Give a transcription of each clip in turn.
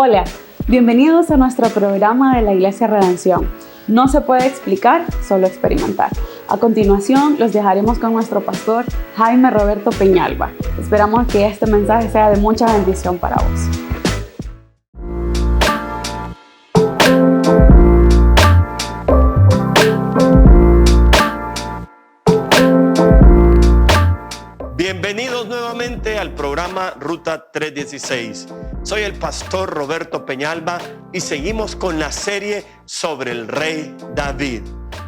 Hola, bienvenidos a nuestro programa de la Iglesia Redención. No se puede explicar, solo experimentar. A continuación, los dejaremos con nuestro pastor Jaime Roberto Peñalba. Esperamos que este mensaje sea de mucha bendición para vos. Bienvenidos nuevamente al programa Ruta 316. Soy el pastor Roberto Peñalba y seguimos con la serie sobre el rey David.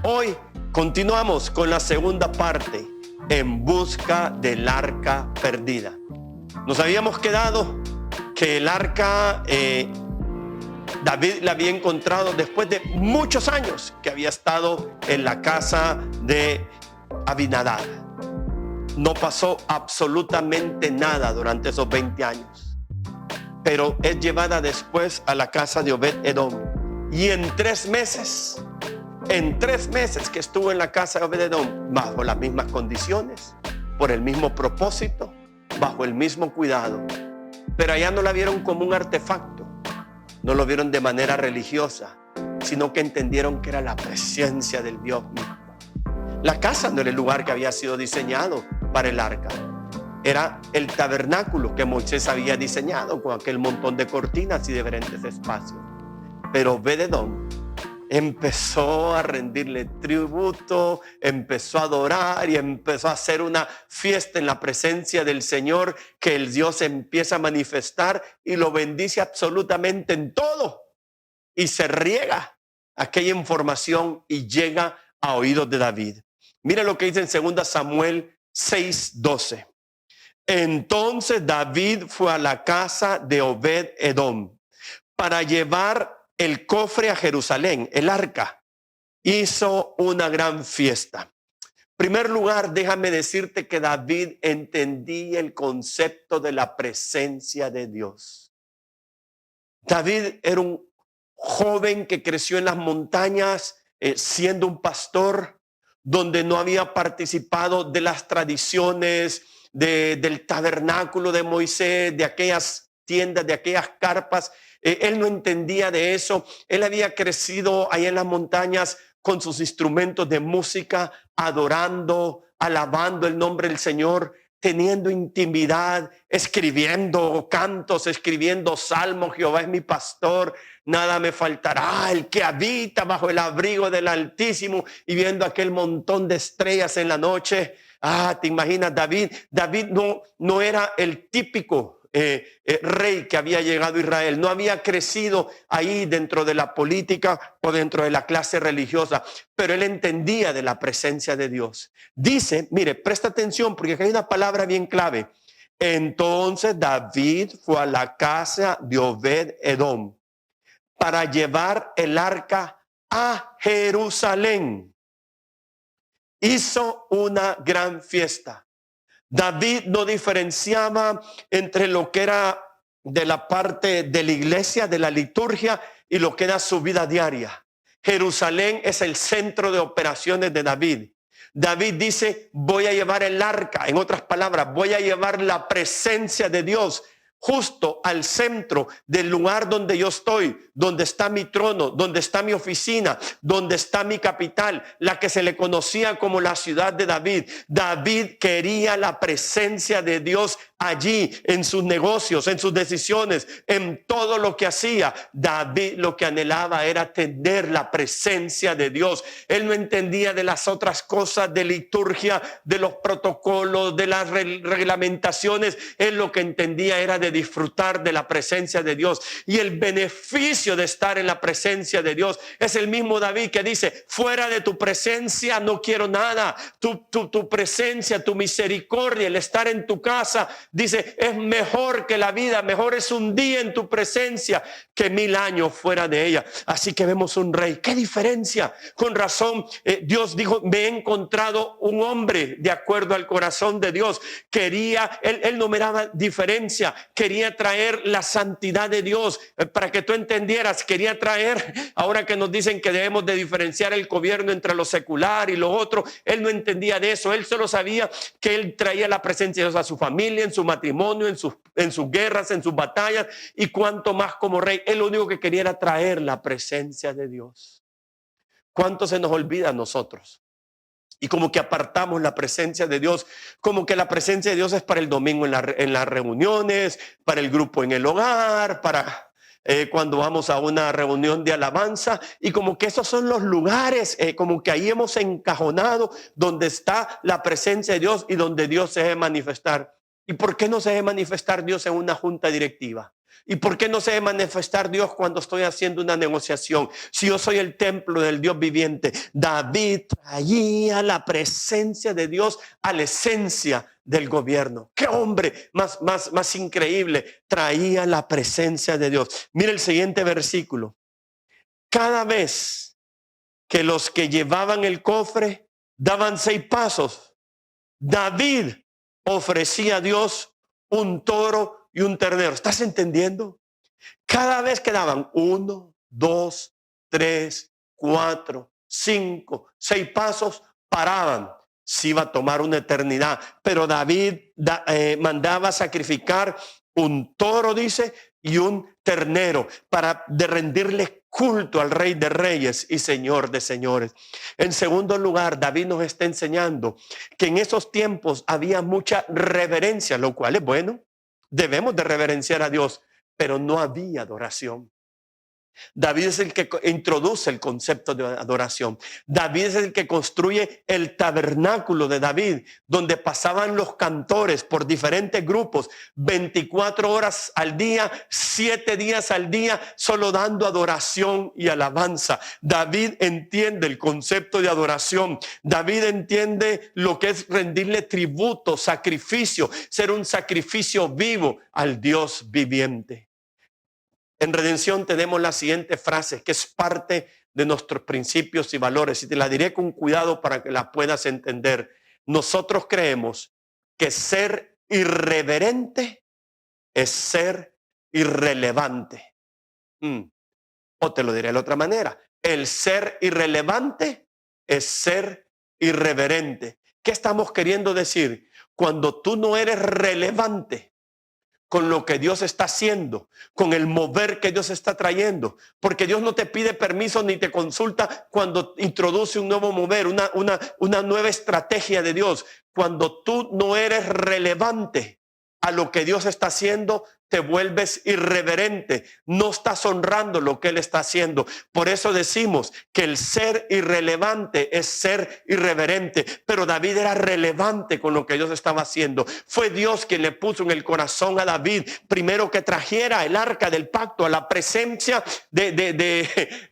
Hoy continuamos con la segunda parte, en busca del arca perdida. Nos habíamos quedado que el arca David la había encontrado después de muchos años que había estado en la casa de Abinadab. No pasó absolutamente nada durante esos 20 años. Pero es llevada después a la casa de Obed-Edom. Y en 3 meses que estuvo en la casa de Obed-Edom, bajo las mismas condiciones, por el mismo propósito, bajo el mismo cuidado. Pero allá no la vieron como un artefacto, no lo vieron de manera religiosa, sino que entendieron que era la presencia del Dios mismo. La casa no era el lugar que había sido diseñado para el arca. Era el tabernáculo que Moisés había diseñado con aquel montón de cortinas y diferentes espacios. Pero Obed-Edom empezó a rendirle tributo, empezó a adorar y empezó a hacer una fiesta en la presencia del Señor, que el Dios empieza a manifestar y lo bendice absolutamente en todo. Y se riega aquella información y llega a oídos de David. Mira lo que dice en 2 Samuel 6:12. Entonces David fue a la casa de Obed-Edom para llevar el cofre a Jerusalén, el arca. Hizo una gran fiesta. En primer lugar, déjame decirte que David entendía el concepto de la presencia de Dios. David era un joven que creció en las montañas siendo un pastor, donde no había participado de las tradiciones del tabernáculo de Moisés, de aquellas tiendas, de aquellas carpas. Él no entendía de eso. Él había crecido ahí en las montañas con sus instrumentos de música, adorando, alabando el nombre del Señor, teniendo intimidad, escribiendo cantos, escribiendo salmos. Jehová es mi pastor, nada me faltará. El que habita bajo el abrigo del Altísimo, y viendo aquel montón de estrellas en la noche. ¿Te imaginas David? David no era el típico rey que había llegado a Israel. No había crecido ahí dentro de la política o dentro de la clase religiosa, pero él entendía de la presencia de Dios. Dice, mire, presta atención porque aquí hay una palabra bien clave. Entonces David fue a la casa de Obed-Edom para llevar el arca a Jerusalén. Hizo una gran fiesta. David no diferenciaba entre lo que era de la parte de la iglesia, de la liturgia, y lo que era su vida diaria. Jerusalén es el centro de operaciones de David. David dice, voy a llevar el arca. En otras palabras, voy a llevar la presencia de Dios justo al centro del lugar donde yo estoy, donde está mi trono, donde está mi oficina, donde está mi capital, la que se le conocía como la ciudad de David. David quería la presencia de Dios allí, en sus negocios, en sus decisiones, en todo lo que hacía. David lo que anhelaba era tener la presencia de Dios. Él no entendía de las otras cosas de liturgia, de los protocolos, de las reglamentaciones. Él lo que entendía era de disfrutar de la presencia de Dios. Y el beneficio de estar en la presencia de Dios es el mismo David que dice, fuera de tu presencia no quiero nada. Tu presencia, tu misericordia, el estar en tu casa, dice, es mejor que la vida. Mejor es un día en tu presencia que 1000 años fuera de ella. Así que vemos un rey. ¿Qué diferencia? Con razón, Dios dijo, me he encontrado un hombre de acuerdo al corazón de Dios. Él no miraba diferencia. Quería traer la santidad de Dios. Para que tú entendieras, quería traer, ahora que nos dicen que debemos de diferenciar el gobierno entre lo secular y lo otro, él no entendía de eso. Él solo sabía que él traía la presencia de Dios a su familia, en su matrimonio, en sus en sus guerras, en sus batallas, y cuanto más como rey. Él lo único que quería era traer la presencia de Dios. ¿Cuánto se nos olvida a nosotros? Y como que apartamos la presencia de Dios, como que la presencia de Dios es para el domingo en las reuniones, para el grupo en el hogar, para cuando vamos a una reunión de alabanza, y como que esos son los lugares, como que ahí hemos encajonado donde está la presencia de Dios y donde Dios se debe manifestar. ¿Y por qué no se debe manifestar Dios en una junta directiva? ¿Y por qué no se debe manifestar Dios cuando estoy haciendo una negociación? Si yo soy el templo del Dios viviente. David traía la presencia de Dios a la esencia del gobierno. ¡Qué hombre más increíble! Traía la presencia de Dios. Mira el siguiente versículo. Cada vez que los que llevaban el cofre daban 6 pasos, David ofrecía a Dios un toro y un ternero. ¿Estás entendiendo? Cada vez que daban 1, 2, 3, 4, 5, 6 pasos, paraban. Se iba a tomar una eternidad. Pero David mandaba sacrificar un toro, dice, y un ternero para rendirle culto al Rey de Reyes y Señor de Señores. En segundo lugar, David nos está enseñando que en esos tiempos había mucha reverencia, lo cual es bueno. Debemos de reverenciar a Dios, pero no había adoración. David es el que introduce el concepto de adoración. David es el que construye el tabernáculo de David, donde pasaban los cantores por diferentes grupos, 24 horas al día, 7 días al día, solo dando adoración y alabanza. David entiende el concepto de adoración. David entiende lo que es rendirle tributo, sacrificio, ser un sacrificio vivo al Dios viviente. En Redención tenemos la siguiente frase, que es parte de nuestros principios y valores, y te la diré con cuidado para que la puedas entender. Nosotros creemos que ser irreverente es ser irrelevante. O te lo diré de otra manera. El ser irrelevante es ser irreverente. ¿Qué estamos queriendo decir? Cuando tú no eres relevante con lo que Dios está haciendo, con el mover que Dios está trayendo, porque Dios no te pide permiso ni te consulta cuando introduce un nuevo mover, una nueva estrategia de Dios. Cuando tú no eres relevante a lo que Dios está haciendo, te vuelves irreverente, no estás honrando lo que Él está haciendo. Por eso decimos que el ser irrelevante es ser irreverente, pero David era relevante con lo que Dios estaba haciendo. Fue Dios quien le puso en el corazón a David, primero que trajera el arca del pacto a la presencia de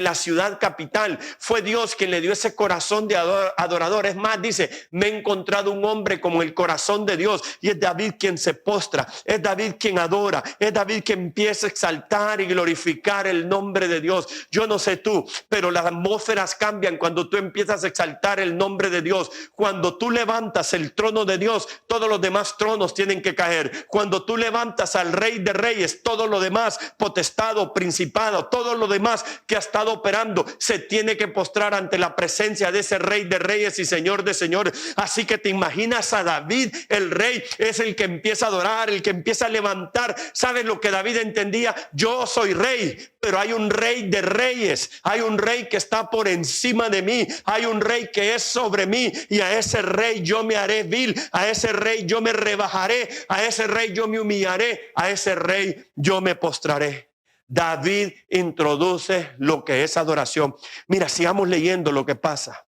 la ciudad capital. Fue Dios quien le dio ese corazón de adorador. Es más, dice, me he encontrado un hombre como el corazón de Dios, y es David quien se postra, es David quien adora, es David quien empieza a exaltar y glorificar el nombre de Dios. Yo no sé tú, pero las atmósferas cambian cuando tú empiezas a exaltar el nombre de Dios. Cuando tú levantas el trono de Dios, todos los demás tronos tienen que caer. Cuando tú levantas al Rey de Reyes, todo lo demás, potestado, principado, todo lo demás que ha estado operando, se tiene que postrar ante la presencia de ese Rey de Reyes y Señor de Señores. Así que te imaginas a David, el rey, es el que empieza a adorar, el que empieza a levantar. ¿Sabes lo que David entendía? Yo soy rey, pero hay un Rey de Reyes, hay un rey que está por encima de mí, hay un rey que es sobre mí, y a ese rey yo me haré vil, a ese rey yo me rebajaré, a ese rey yo me humillaré, a ese rey yo me postraré. David introduce lo que es adoración. Mira, sigamos leyendo lo que pasa.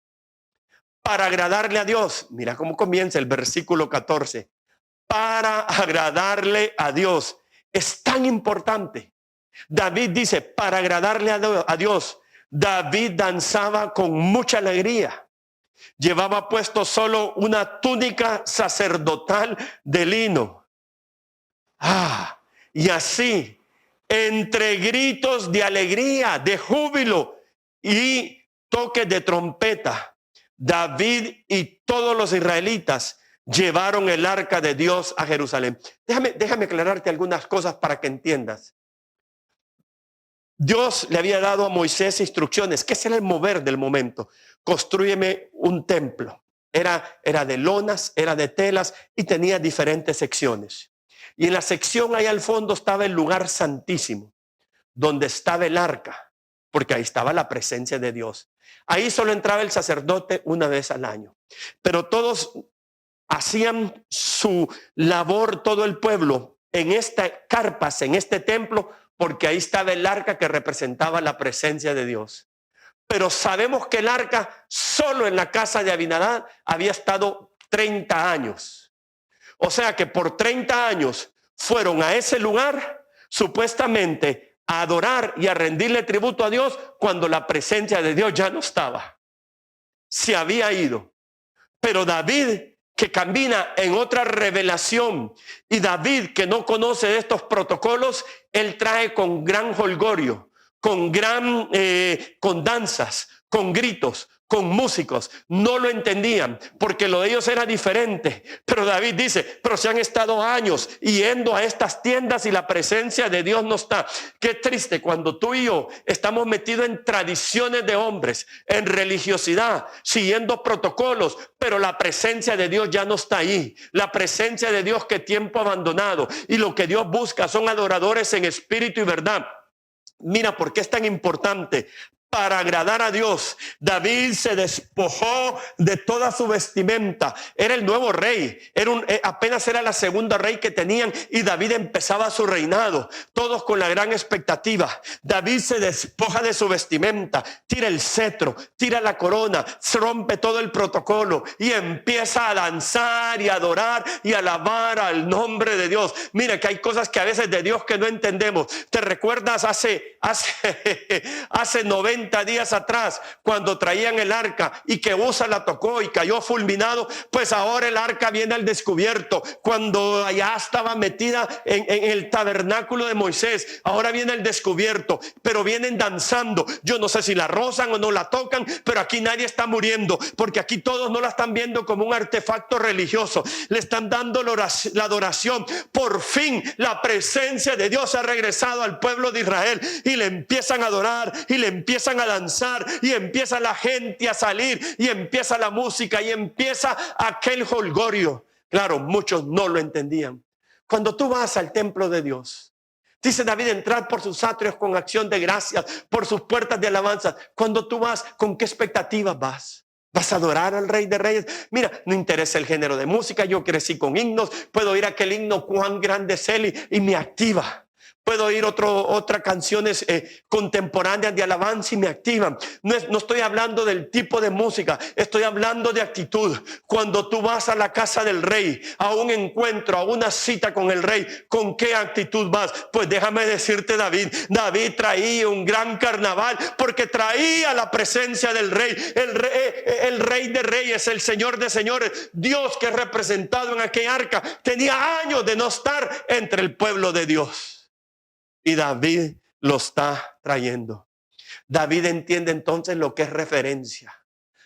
Para agradarle a Dios, mira cómo comienza el versículo 14. Para agradarle a Dios. Es tan importante. David dice, para agradarle a Dios. David danzaba con mucha alegría. Llevaba puesto solo una túnica sacerdotal de lino. Y así, entre gritos de alegría, de júbilo y toques de trompeta, David y todos los israelitas llevaron el arca de Dios a Jerusalén. Déjame aclararte algunas cosas para que entiendas. Dios le había dado a Moisés instrucciones. ¿Qué será el mover del momento? Constrúyeme un templo. Era de lonas, era de telas y tenía diferentes secciones. Y en la sección ahí al fondo estaba el lugar santísimo, donde estaba el arca, porque ahí estaba la presencia de Dios. Ahí solo entraba el sacerdote una vez al año, pero todos hacían su labor, todo el pueblo, en estas carpas, en este templo, porque ahí estaba el arca que representaba la presencia de Dios. Pero sabemos que el arca solo en la casa de Abinadab había estado 30 años. O sea que por 30 años fueron a ese lugar supuestamente a adorar y a rendirle tributo a Dios cuando la presencia de Dios ya no estaba. Se había ido. Pero David, que camina en otra revelación, y David, que no conoce de estos protocolos, él trae con gran jolgorio, con danzas, con gritos, con músicos. No lo entendían porque lo de ellos era diferente. Pero David dice, pero se han estado años yendo a estas tiendas y la presencia de Dios no está. Qué triste cuando tú y yo estamos metidos en tradiciones de hombres, en religiosidad, siguiendo protocolos, pero la presencia de Dios ya no está ahí. La presencia de Dios que tiempo abandonado, y lo que Dios busca son adoradores en espíritu y verdad. Mira por qué es tan importante. Para agradar a Dios, David se despojó de toda su vestimenta. Era el nuevo rey, apenas era la segunda rey que tenían, y David empezaba su reinado, todos con la gran expectativa. David se despoja de su vestimenta, tira el cetro, tira la corona, se rompe todo el protocolo y empieza a danzar y a adorar y a alabar al nombre de Dios. Mira que hay cosas que a veces de Dios que no entendemos. ¿Te recuerdas hace 90 días atrás, cuando traían el arca y que Usa la tocó y cayó fulminado? Pues ahora el arca viene al descubierto. Cuando allá estaba metida en el tabernáculo de Moisés, ahora viene al descubierto, pero vienen danzando. Yo no sé si la rozan o no la tocan, pero aquí nadie está muriendo, porque aquí todos no la están viendo como un artefacto religioso, le están dando la adoración. Por fin la presencia de Dios ha regresado al pueblo de Israel, y le empiezan a adorar y le empiezan a danzar, y empieza la gente a salir, y empieza la música, y empieza aquel jolgorio. Claro, muchos no lo entendían. Cuando tú vas al templo de Dios, dice David, entrar por sus atrios con acción de gracias, por sus puertas de alabanza. Cuando tú vas, ¿con qué expectativas vas? ¿Vas a adorar al Rey de Reyes? Mira, no interesa el género de música. Yo crecí con himnos, puedo oír aquel himno, cuán grande es Él, y me activa. Puedo oír otras canciones contemporáneas de alabanza y me activan. No estoy hablando del tipo de música, estoy hablando de actitud. Cuando tú vas a la casa del rey, a un encuentro, a una cita con el rey, ¿con qué actitud vas? Pues déjame decirte, David traía un gran carnaval porque traía la presencia del rey. El Rey de Reyes, el Señor de Señores, Dios que es representado en aquel arca, tenía años de no estar entre el pueblo de Dios. Y David lo está trayendo. David entiende entonces lo que es referencia,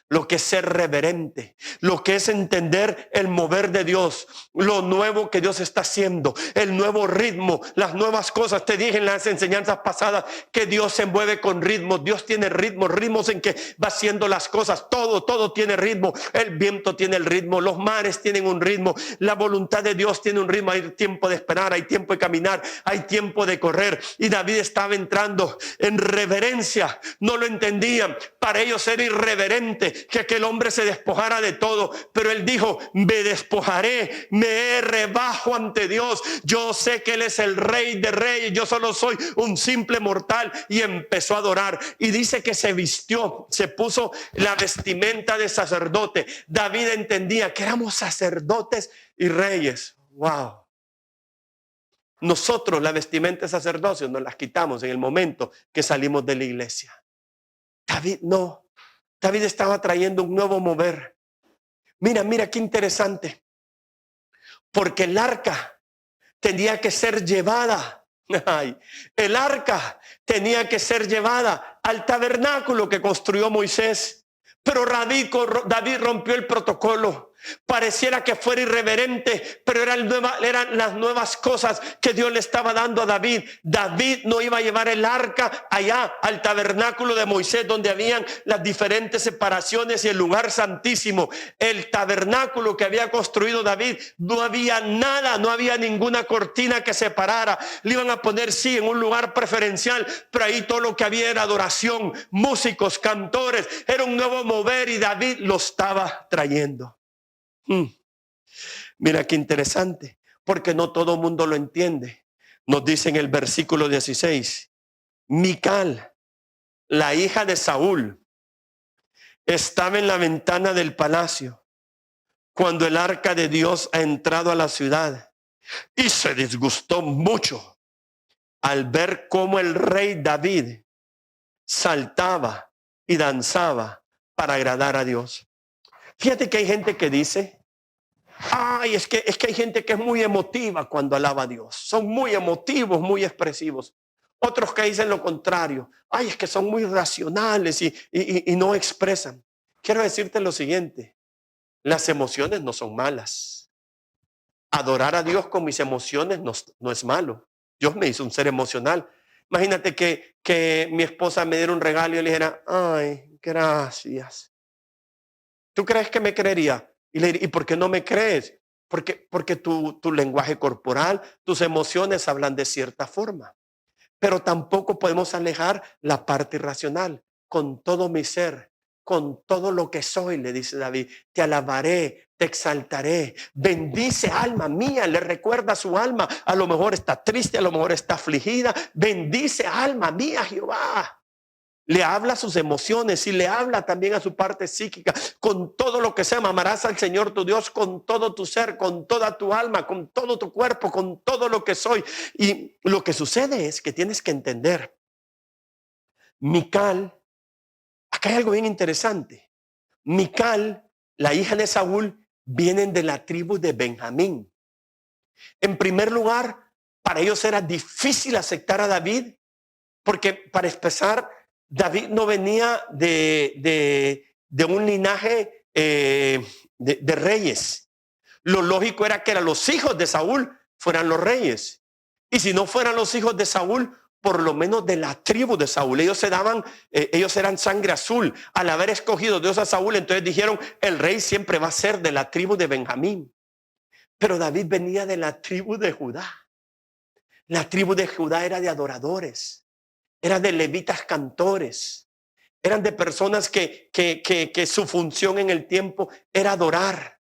lo que es ser reverente, lo que es entender el mover de Dios, lo nuevo que Dios está haciendo, el nuevo ritmo, las nuevas cosas. Te dije en las enseñanzas pasadas que Dios se mueve con ritmos. Dios tiene ritmos en que va haciendo las cosas. Todo tiene ritmo. El viento tiene el ritmo, los mares tienen un ritmo, la voluntad de Dios tiene un ritmo. Hay tiempo de esperar, hay tiempo de caminar, hay tiempo de correr. Y David estaba entrando en reverencia. No lo entendían. Para ellos era irreverente que aquel hombre se despojara de todo, pero él dijo, me despojaré, me rebajo ante Dios. Yo sé que Él es el Rey de Reyes, yo solo soy un simple mortal. Y empezó a adorar, y dice que se vistió, se puso la vestimenta de sacerdote. David entendía que éramos sacerdotes y reyes. Wow. Nosotros la vestimenta de sacerdocio nos las quitamos en el momento que salimos de la iglesia. David no. David estaba trayendo un nuevo mover. Mira qué interesante. Porque el arca tenía que ser llevada. El arca tenía que ser llevada al tabernáculo que construyó Moisés. Pero David rompió el protocolo. Pareciera que fuera irreverente, pero eran las nuevas cosas que Dios le estaba dando a David. David no iba a llevar el arca allá al tabernáculo de Moisés, donde habían las diferentes separaciones y el lugar santísimo. El tabernáculo que había construido David, no había nada, no había ninguna cortina que separara. Le iban a poner, sí, en un lugar preferencial, pero ahí todo lo que había era adoración, músicos, cantores. Era un nuevo mover y David lo estaba trayendo. Mira qué interesante, porque no todo el mundo lo entiende. Nos dice en el versículo 16, Mical, la hija de Saúl, estaba en la ventana del palacio cuando el arca de Dios ha entrado a la ciudad y se disgustó mucho al ver cómo el rey David saltaba y danzaba para agradar a Dios. Fíjate que hay gente que dice, ay, es que hay gente que es muy emotiva cuando alaba a Dios. Son muy emotivos, muy expresivos. Otros que dicen lo contrario. Ay, es que son muy racionales y no expresan. Quiero decirte lo siguiente. Las emociones no son malas. Adorar a Dios con mis emociones no es malo. Dios me hizo un ser emocional. Imagínate que mi esposa me diera un regalo y le dijera, ay, gracias. ¿Tú crees que me creería? Y le diría, ¿y por qué no me crees? Porque tu lenguaje corporal, tus emociones hablan de cierta forma. Pero tampoco podemos alejar la parte irracional. Con todo mi ser, con todo lo que soy, le dice David, te alabaré, te exaltaré. Bendice alma mía, le recuerda a su alma. A lo mejor está triste, a lo mejor está afligida. Bendice alma mía, Jehová. Le habla a sus emociones y le habla también a su parte psíquica. Con todo lo que sea, amarás al Señor tu Dios con todo tu ser, con toda tu alma, con todo tu cuerpo, con todo lo que soy. Y lo que sucede es que tienes que entender, Mical, acá hay algo bien interesante. Mical, la hija de Saúl, vienen de la tribu de Benjamín. En primer lugar, para ellos era difícil aceptar a David, porque para empezar, David no venía de un linaje de reyes. Lo lógico era que eran los hijos de Saúl fueran los reyes. Y si no fueran los hijos de Saúl, por lo menos de la tribu de Saúl. Ellos eran sangre azul. Al haber escogido Dios a Saúl, entonces dijeron, el rey siempre va a ser de la tribu de Benjamín. Pero David venía de la tribu de Judá. La tribu de Judá era de adoradores. Eran de levitas cantores, eran de personas que su función en el tiempo era adorar.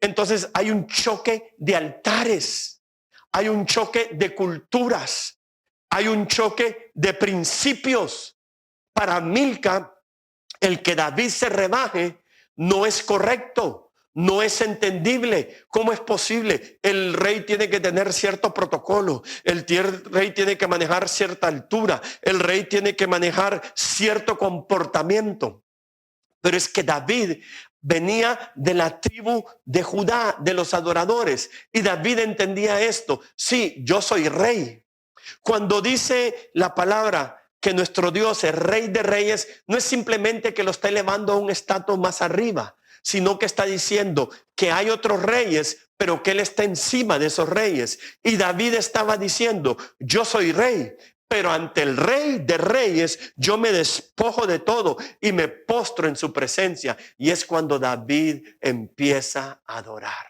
Entonces hay un choque de altares, hay un choque de culturas, hay un choque de principios. Para Milca, el que David se rebaje no es correcto. No es entendible. ¿Cómo es posible? El rey tiene que tener cierto protocolo. El rey tiene que manejar cierta altura. El rey tiene que manejar cierto comportamiento. Pero es que David venía de la tribu de Judá, de los adoradores. Y David entendía esto. Sí, yo soy rey. Cuando dice la palabra que nuestro Dios es rey de reyes, no es simplemente que lo está elevando a un estatus más arriba, sino que está diciendo que hay otros reyes, pero que él está encima de esos reyes. Y David estaba diciendo, yo soy rey, pero ante el rey de reyes yo me despojo de todo y me postro en su presencia. Y es cuando David empieza a adorar.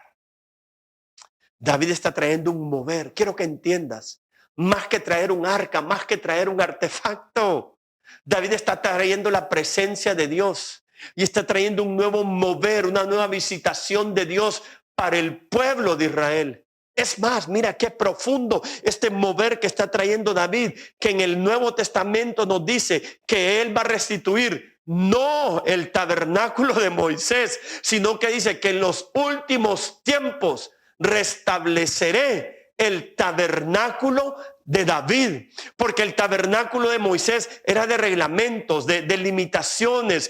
David está trayendo un mover. Quiero que entiendas, más que traer un arca, más que traer un artefacto, David está trayendo la presencia de Dios. Y está trayendo un nuevo mover, una nueva visitación de Dios para el pueblo de Israel. Es más, mira qué profundo este mover que está trayendo David, que en el Nuevo Testamento nos dice que él va a restituir no el tabernáculo de Moisés, sino que dice que en los últimos tiempos restableceré el tabernáculo de David, porque el tabernáculo de Moisés era de reglamentos, de limitaciones.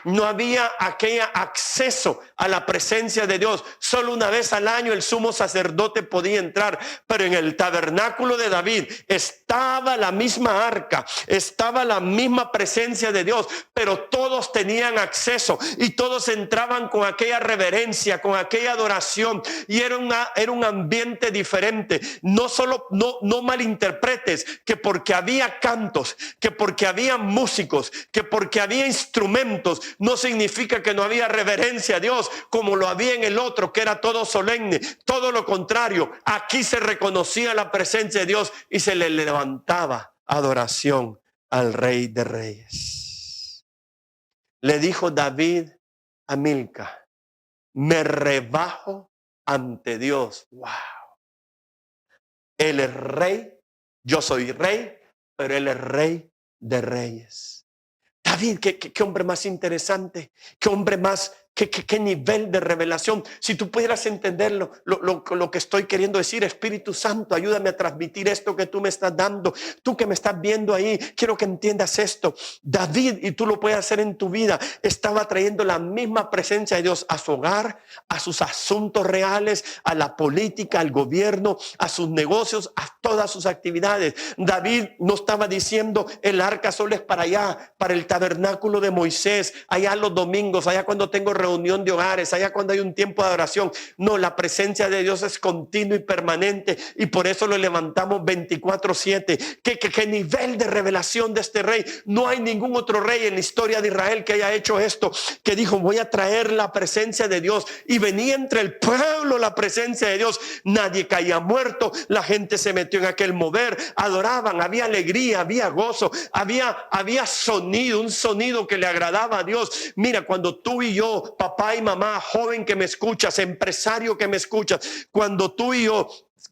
No había aquel acceso a la presencia de Dios. Solo una vez al año el sumo sacerdote podía entrar, pero en el tabernáculo de David estaba la misma arca, estaba la misma presencia de Dios, pero todos tenían acceso y todos entraban con aquella reverencia, con aquella adoración, y era un ambiente diferente. No malinterpretes que porque había cantos, que porque había músicos, que porque había instrumentos, no significa que no había reverencia a Dios como lo había en el otro, que era todo solemne. Todo lo contrario, aquí se reconocía la presencia de Dios y se le levantaba adoración al Rey de Reyes. Le dijo David a Milca: me rebajo ante Dios. Wow. Él es rey, yo soy rey, pero Él es Rey de Reyes. David, qué hombre más interesante, qué hombre más, qué nivel de revelación. Si tú pudieras entenderlo, lo que estoy queriendo decir, Espíritu Santo, ayúdame a transmitir esto que tú me estás dando. Tú que me estás viendo ahí, quiero que entiendas esto. David, y tú lo puedes hacer en tu vida, estaba trayendo la misma presencia de Dios a su hogar, a sus asuntos reales, a la política, al gobierno, a sus negocios, a todas sus actividades. David no estaba diciendo el arca solo es para allá, para el tabernáculo de Moisés, allá los domingos, allá cuando tengo reunión de hogares, allá cuando hay un tiempo de adoración. No, la presencia de Dios es continua y permanente, y por eso lo levantamos 24/7. ¿Qué nivel de revelación de este rey? No hay ningún otro rey en la historia de Israel que haya hecho esto, que dijo: voy a traer la presencia de Dios, y venía entre el pueblo la presencia de Dios. Nadie caía muerto, la gente se metió en aquel mover, adoraban, había alegría, había gozo, había sonido, un sonido que le agradaba a Dios. Mira, cuando tú y yo, papá y mamá, joven que me escuchas, empresario que me escuchas, cuando tú y yo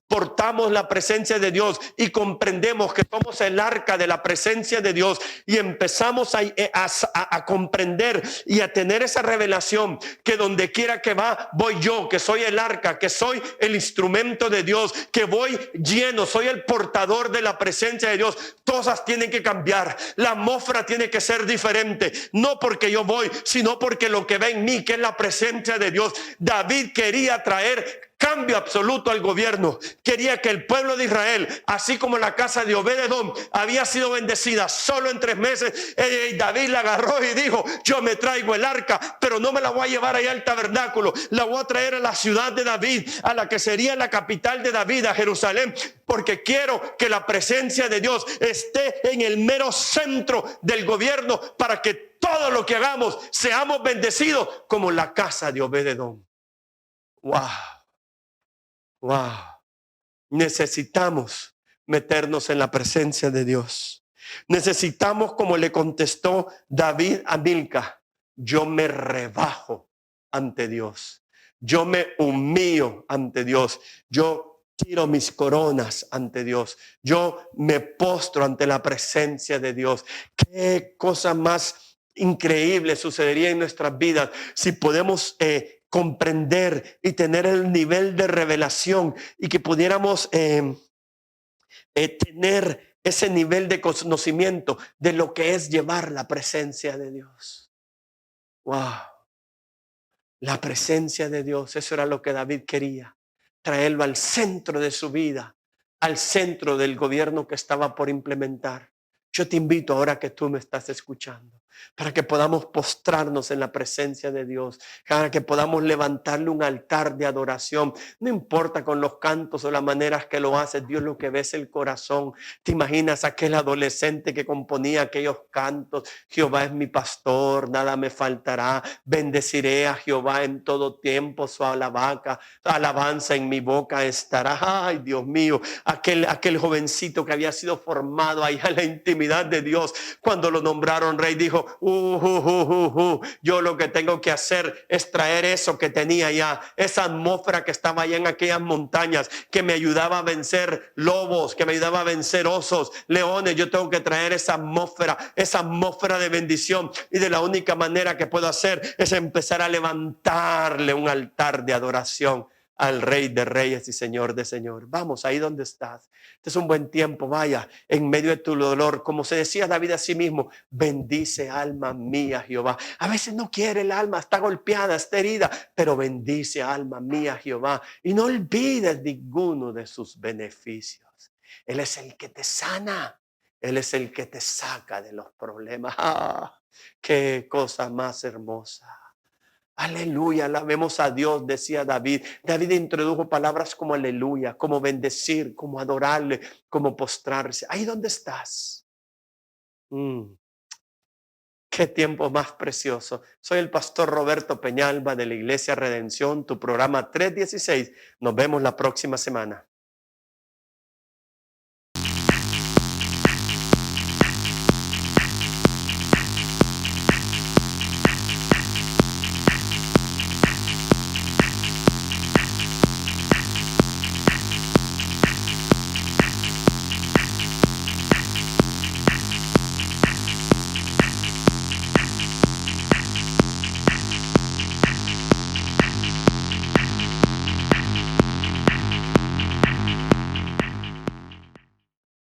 portamos la presencia de Dios y comprendemos que somos el arca de la presencia de Dios, y empezamos a comprender y a tener esa revelación que donde quiera que va, voy yo, que soy el arca, que soy el instrumento de Dios, que voy lleno, soy el portador de la presencia de Dios. Cosas tienen que cambiar, la atmósfera tiene que ser diferente, no porque yo voy, sino porque lo que ve en mí, que es la presencia de Dios. David quería traer cambio absoluto al gobierno. Quería que el pueblo de Israel, así como la casa de Obed-Edom había sido bendecida solo en 3 meses, David la agarró y dijo: yo me traigo el arca, pero no me la voy a llevar allá al tabernáculo, la voy a traer a la ciudad de David, a la que sería la capital de David, a Jerusalén, porque quiero que la presencia de Dios esté en el mero centro del gobierno, para que todo lo que hagamos seamos bendecidos como la casa de Obed-Edom. Wow. Wow, necesitamos meternos en la presencia de Dios. Necesitamos, como le contestó David a Milca: yo me rebajo ante Dios, yo me humillo ante Dios, yo tiro mis coronas ante Dios, yo me postro ante la presencia de Dios. Qué cosa más increíble sucedería en nuestras vidas si podemos comprender y tener el nivel de revelación, y que pudiéramos tener ese nivel de conocimiento de lo que es llevar la presencia de Dios. Wow, la presencia de Dios, eso era lo que David quería, traerlo al centro de su vida, al centro del gobierno que estaba por implementar. Yo te invito, ahora que tú me estás escuchando, para que podamos postrarnos en la presencia de Dios, para que podamos levantarle un altar de adoración. No importa con los cantos o las maneras que lo haces, Dios lo que ve es el corazón. ¿Te imaginas aquel adolescente que componía aquellos cantos? Jehová es mi pastor, nada me faltará. Bendeciré a Jehová en todo tiempo, su alabanza en mi boca estará. Ay, Dios mío, aquel jovencito que había sido formado ahí en la intimidad de Dios, cuando lo nombraron rey, dijo: yo lo que tengo que hacer es traer eso que tenía ya, esa atmósfera que estaba allá en aquellas montañas, que me ayudaba a vencer lobos, que me ayudaba a vencer osos, leones. Yo tengo que traer esa atmósfera de bendición, y de la única manera que puedo hacer es empezar a levantarle un altar de adoración al Rey de Reyes y Señor de Señores. Vamos, ahí donde estás. Este es un buen tiempo. Vaya, en medio de tu dolor, como se decía David a sí mismo, bendice alma mía Jehová. A veces no quiere el alma, está golpeada, está herida, pero bendice alma mía Jehová. Y no olvides ninguno de sus beneficios. Él es el que te sana. Él es el que te saca de los problemas. ¡Ah! ¡Qué cosa más hermosa! Aleluya, alabemos a Dios, decía David. David introdujo palabras como aleluya, como bendecir, como adorarle, como postrarse. Ahí donde estás. Qué tiempo más precioso. Soy el pastor Roberto Peñalba de la Iglesia Redención, tu programa 316. Nos vemos la próxima semana.